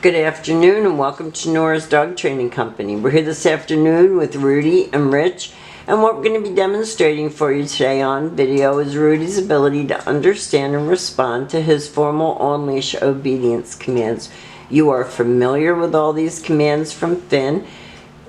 Good afternoon and welcome to Nora's Dog Training Company. We're here this afternoon with Rudee and Rich, and what we're going to be demonstrating for you today on video is Rudee's ability to understand and respond to his formal on-leash obedience commands. You are familiar with all these commands from Finn.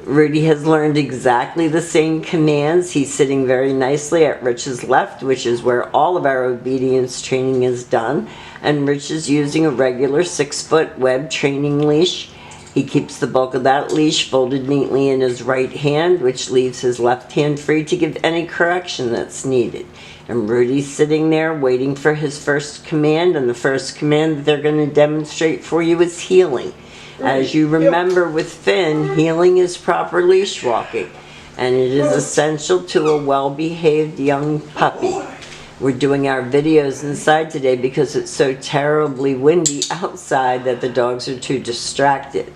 Rudee has learned exactly the same commands. He's sitting very nicely at Rich's left, which is where all of our obedience training is done. And Rich is using a regular 6-foot web training leash. He keeps the bulk of that leash folded neatly in his right hand, which leaves his left hand free to give any correction that's needed. And Rudee's sitting there waiting for his first command, and the first command that they're going to demonstrate for you is heeling. As you remember with Finn, heeling is proper leash walking, and it is essential to a well-behaved young puppy. We're doing our videos inside today because it's so terribly windy outside that the dogs are too distracted.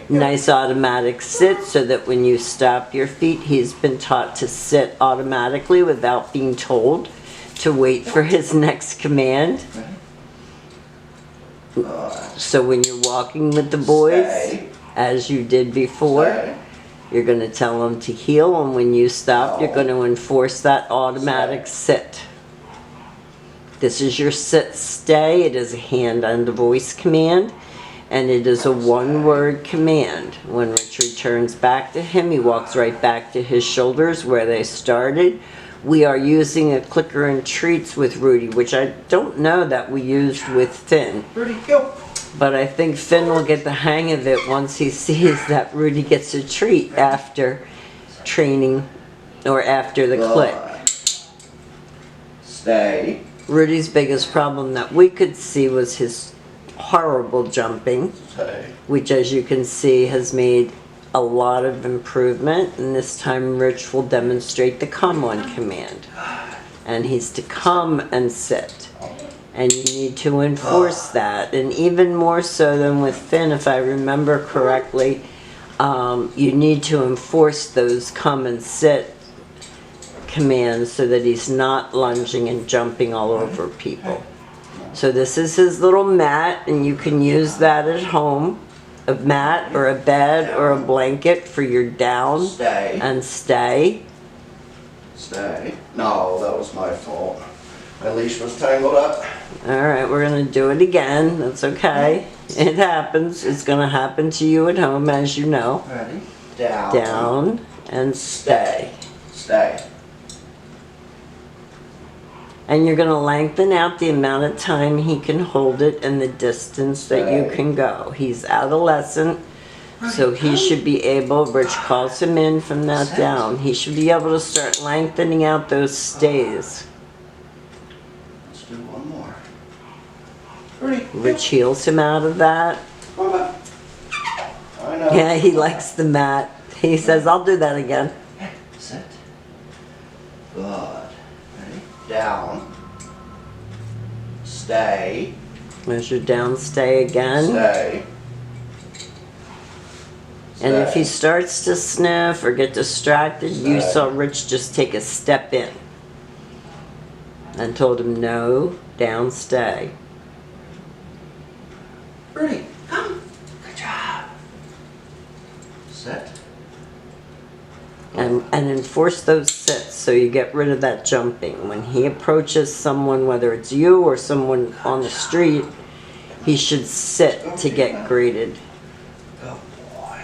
Nice automatic sit so that when you stop your feet, he's been taught to sit automatically without being told to wait for his next command. So when you're walking with the boys, as you did before, you're going to tell them to heel, and when you stop, you're going to enforce that automatic sit. This is your sit stay. It is a hand and a voice command, and it is a one-word command. When Rich returns back to him, he walks right back to his shoulders where they started. We are using a clicker and treats with Rudee, which I don't know that we used with Finn. Rudee, go. But I think Finn will get the hang of it once he sees that Rudee gets a treat after training or after the click. Stay. Rudee's biggest problem that we could see was his horrible jumping, which, as you can see, has made a lot of improvement. And this time Rich will demonstrate the come on command, and he's to come and sit, and you need to enforce that. And even more so than with Finn, if I remember correctly, you need to enforce those come and sit commands so that he's not lunging and jumping all over people. So this is his little mat, and you can use that at home. A mat or a bed or a blanket for your down and stay. Stay. No, that was my fault. My leash was tangled up. Alright, we're going to do it again. That's okay. It happens. It's going to happen to you at home, as you know. Ready? Down. Down and stay. Stay. And you're going to lengthen out the amount of time he can hold it and the distance that you can go. He's adolescent, so he should be able, Rich calls him in from that down, he should be able to start lengthening out those stays. Let's do one more. Ready? Rich heals him out of that. I know. Yeah, he likes the mat. He says, I'll do that again. Sit. Good. Ready? Down. Stay. There's your down stay again. Stay. And if he starts to sniff or get distracted, you saw Rich just take a step in and told him no, down, stay. Rudee, come. Good job. Sit. And enforce those sits so you get rid of that jumping. When he approaches someone, whether it's you or someone on the street, he should sit to get greeted. Good boy.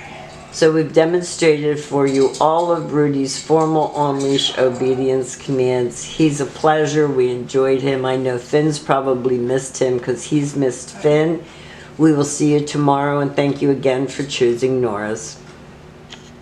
So we've demonstrated for you all of Rudee's formal on-leash obedience commands. He's a pleasure. We enjoyed him. I know Finn's probably missed him because he's missed Finn. We will see you tomorrow, and thank you again for choosing Nora's.